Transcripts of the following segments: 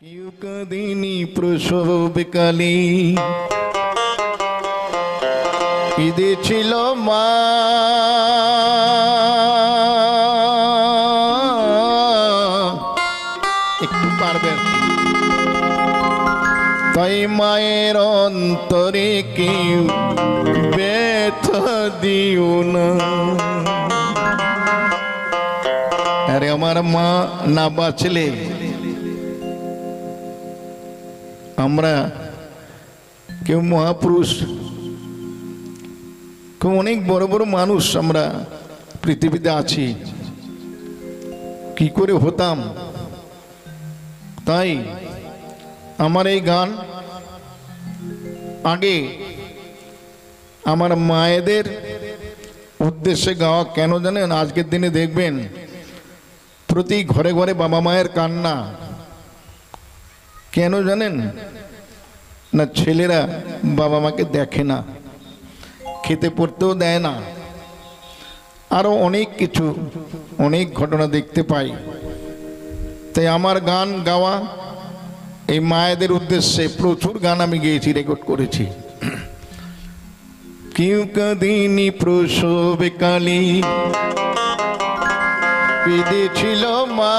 কিউকদিনী প্রসবকালে কেঁদেছিল মা, একটু পারবে তাই মায়ের অন্তরে কেউ ব্যথা দিও না। আরে আমার মা না বাঁচলে আমরা কেউ মহাপুরুষ, কেউ অনেক বড় বড় মানুষ আমরা পৃথিবীতে আছি, কি করে হতাম। তাই আমার এই গান আগে আমার মায়েদের উদ্দেশ্যে গাওয়া। কেন জানেন? আজকের দিনে দেখবেন প্রতি ঘরে ঘরে বাবা মায়ের কান্না। কেন জানেন? না, ছেলেরা বাবা মাকে দেখে না, খেতে পড়তেও দেয় না, আরো অনেক কিছু, অনেক ঘটনা দেখতে পাই। তাই আমার গান গাওয়া এই মায়েদের উদ্দেশ্যে। প্রচুর গান আমি গেয়েছি, রেকর্ড করেছি। কিউকদিনী প্রসবকালে কেঁদেছিল মা,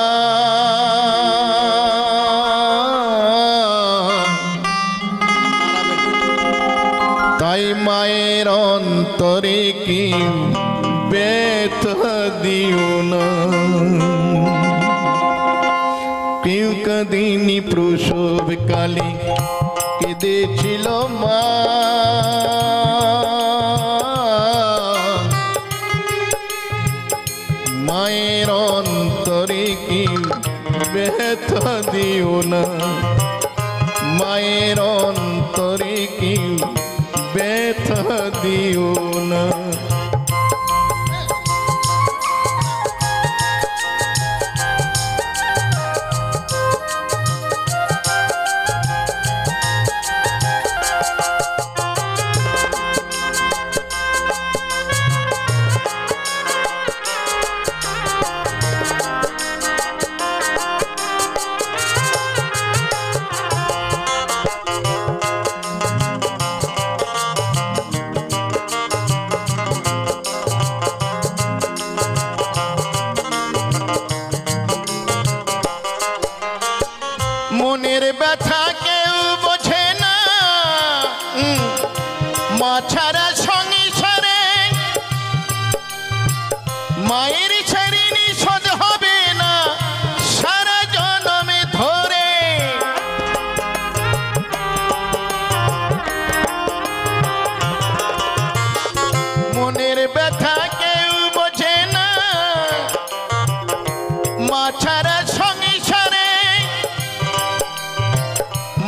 তাই মায়ের অন্তরে কি ব্যথা দিও না। কিউকদিনী প্রসবকালে কেঁদেছিল মা, মায়ের অন্তরে কি ব্যথা দিও না, মায়ের অন্তরে কি ব্যথা দিও না। মনের ব্যথা কেউ বোঝে না, মা ছাড়া সংসারে মায়ের ছেড়ে নিষদ হবে না সারা জনমে ধরে। মনের ব্যথা কেউ বোঝে না, মা ছাড়া সংসারে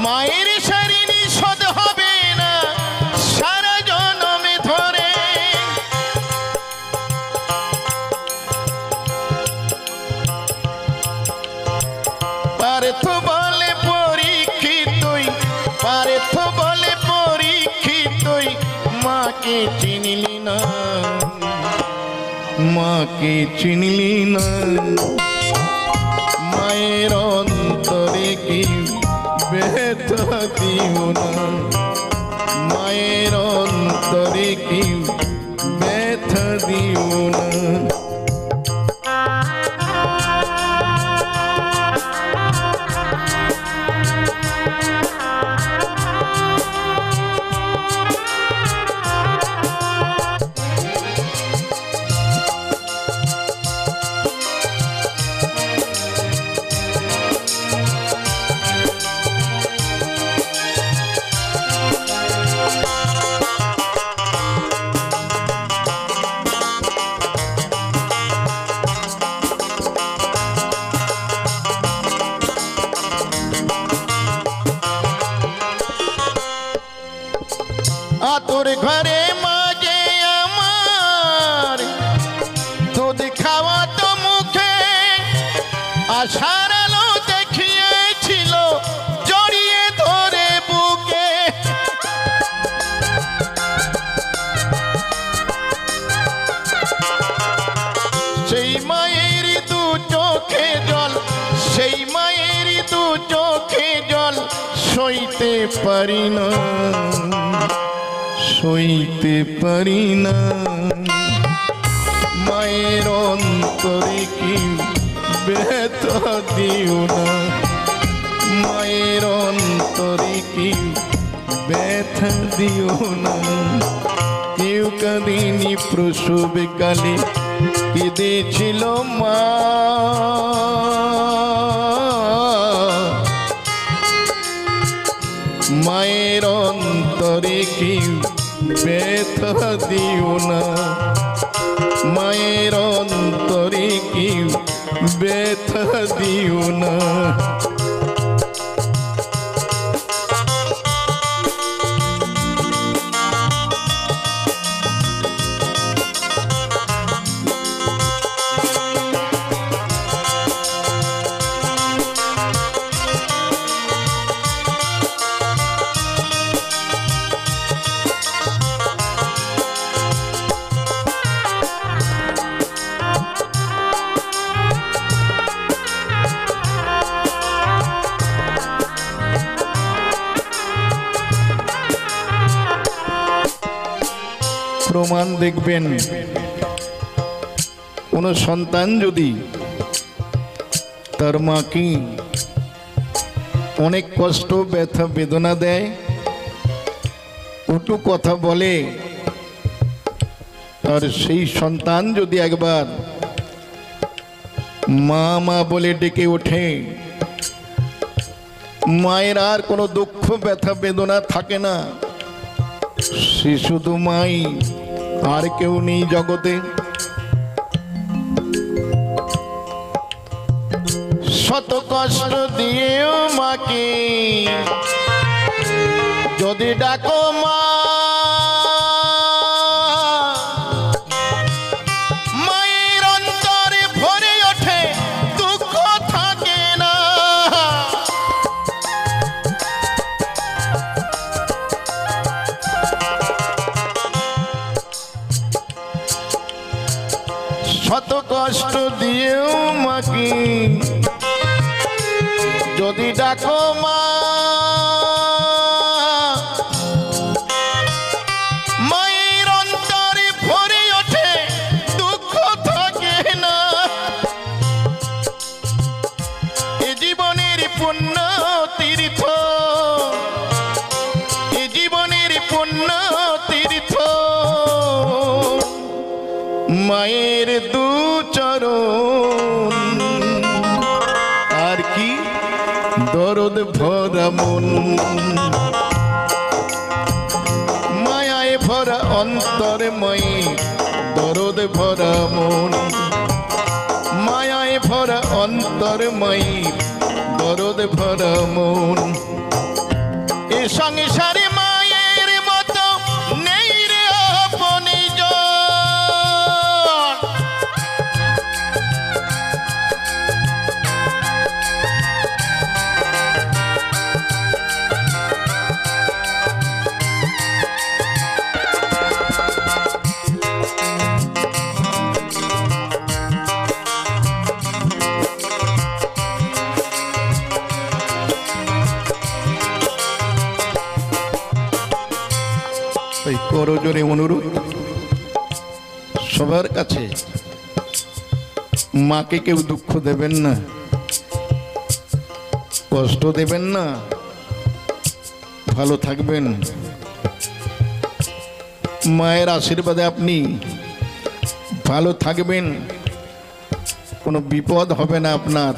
মায়ের ছেড়ে নিষদ হবে না সারা জনমে ধরে। পার্থ বলে পরীক্ষিতই, পার্থ বলে পরীক্ষিতই, মাকে চিনলি না, মাকে চিনলি না। মায়ের অন্তরে কি ব্যথা দিও না, মায়ের অন্তরে কি ব্যথা দিও না। তোর ঘরে মাঝে আমার দুধ খাওয়া তো মুখে আশার আলো দেখিয়েছিল জড়িয়ে ধরে বুকে। সেই মায়ের দু চোখে জল, সেই মায়ের দু চোখে সইতে পারি না, সইতে পারি না। মায়ের অন্তরে কি ব্যথা দিও না, মায়ের অন্তরে কি ব্যথা দিও না। কেউ কাঁদিনি প্রসব কালে, কেঁদেছিল মা। মায়ের অন্তরে কি ব্যথা দিও না, মায়ের অন্তরে কি ব্যথা দিও না। প্রমাণ দেখবেন, কোন সন্তান যদি তার মাকে অনেক কষ্ট ব্যথা বেদনা দেয়, কটু কথা বলে, আর সেই সন্তান যদি একবার মা মা বলে ডেকে ওঠে, মায়ের আর কোনো দুঃখ ব্যথা বেদনা থাকে না। সে শুধু মাই, আর কেউ নেই জগতে। শত কষ্ট দিয়েও মাকে যদি ডাকো মা, মায়ের অন্তরে ভরে ওঠে, দুঃখ থাকে না। শত কষ্ট দিয়েও মাকে যদি ডাকো মা, মায়ের অন্তরে ভরে ওঠে, দুঃখ থাকে না। এ জীবনের পুণ্য তীর্থ, এ জীবনের পুণ্য তীর্থ, মায়ের দু চরণ। আর কি দরদ ভরা মন, মায়ায় ভরা অন্তর, মায়ে দরদ ভরা মন, মায়ায় ভরা অন্তর, মায়ে দরদ ভরা মন। এ সংসারে মায়ের মতো নেই রে আপনজন। করজোরে অনুরোধ সবার কাছে, মাকে কেউ দুঃখ দেবেন না, কষ্ট দেবেন না, ভালো থাকবেন। মায়ের আশীর্বাদে আপনি ভালো থাকবেন, কোনো বিপদ হবে না আপনার।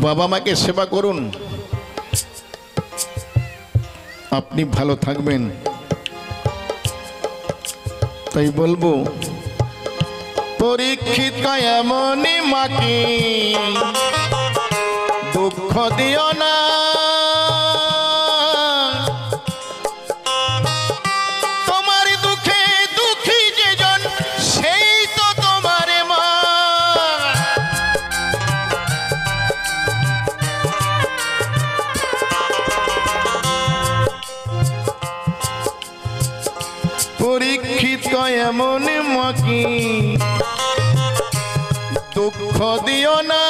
বাবা মাকে সেবা করুন, আপনি ভালো থাকবেন। তাই বলবো, পরীক্ষিত এমনই মাকে দুঃখ দিও না, তোমার দুঃখে দুঃখী যেজন সেই তো তোমার মা। পরীক্ষিত এমন মাকে দুঃখ দিও না,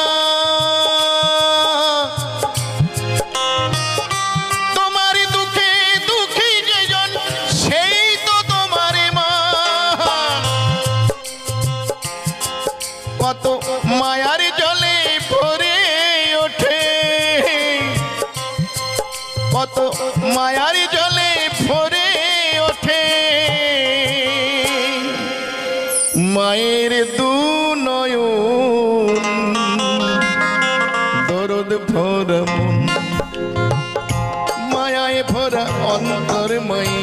কত মায়ার জলে ভরে ওঠে মায়ের দু নয়ন দরদ ভরা মন মায়ায় ভরা অন্তরময়ী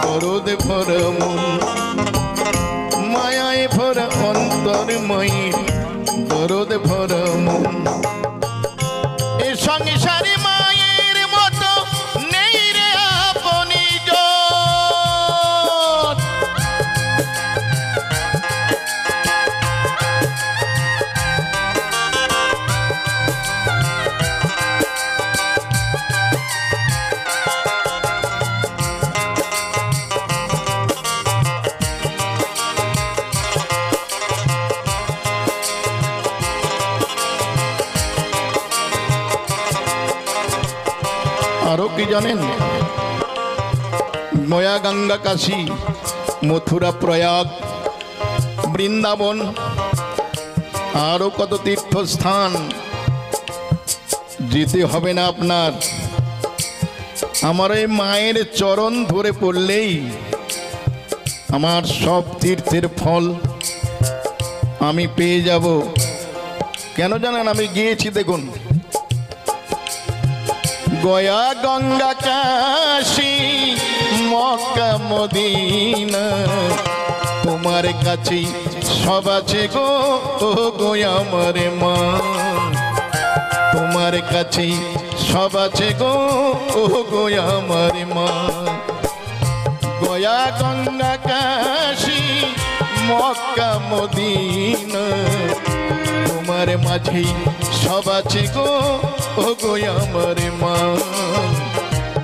দরদ ভরা মন মায়ায় ভরা অন্তরময়ী দরদ ভরা মন এ সংসারে মায়ের মতো নেই রে আপনি আরো কি জানেন গয়া গঙ্গা কাশী মথুরা প্রয়াগ বৃন্দাবন আরো কত তীর্থস্থান যেতে হবে না আপনার আমার এই মায়ের চরণ ধরে পড়লেই আমার সব তীর্থের ফল আমি পেয়ে যাব কেন জানেন আমি গিয়েছি দেখুন গয়া গঙ্গা কাশী মক্কা মদিনা তোমার কাছে সব আছে গো ও গয়া আমার মা তোমার কাছে সব আছে গো ও গয়া আমার মা গয়া গঙ্গা কাশী মক্কা মদিনা তোমার মাঝে সব আছে গো ও গো আমার মা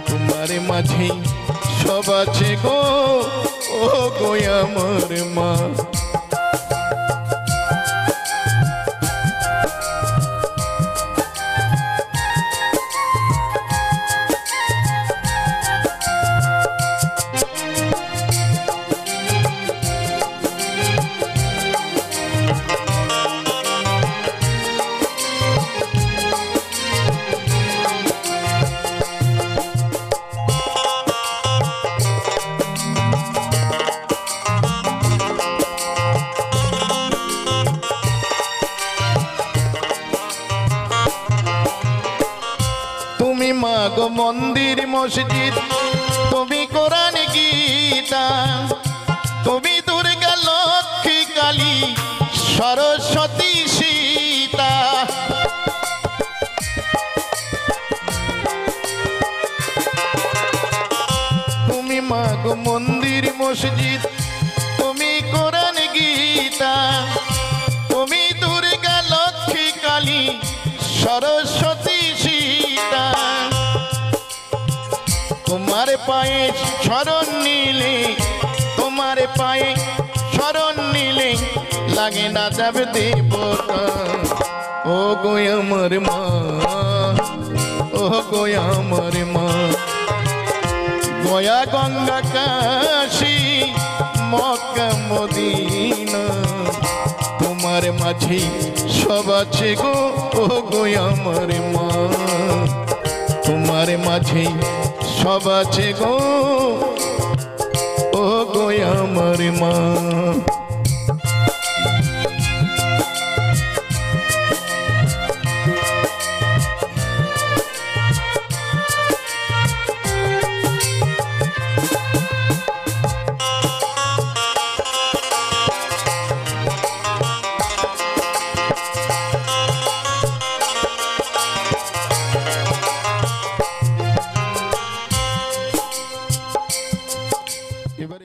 তোমার মাঝে সব আছে গো ও গো আমার মা তুমি মাগো মন্দির মসজিদ তুমি কোরআন গীতা তুমি দুর্গা লক্ষ্মী কালী সরস্বতী সীতা তুমি মাগো মন্দির মসজিদ তুমি কোরআন গীতা তুমি দুর্গা লক্ষ্মী কালী সরস্বতী সীতা তোমার পায়ে শরণ নিলে তোমার পায়ে শরণ নিলে লাগে না যাবে দেবতা ও গো আমার মা ও গো আমার মা গয়া গঙ্গা কাশী মক্কা মদিনা তোমার মাঝে সব আছে গো ও গো আমার মা তোমার মাঝে সব আছে গো ও গো আমার মা।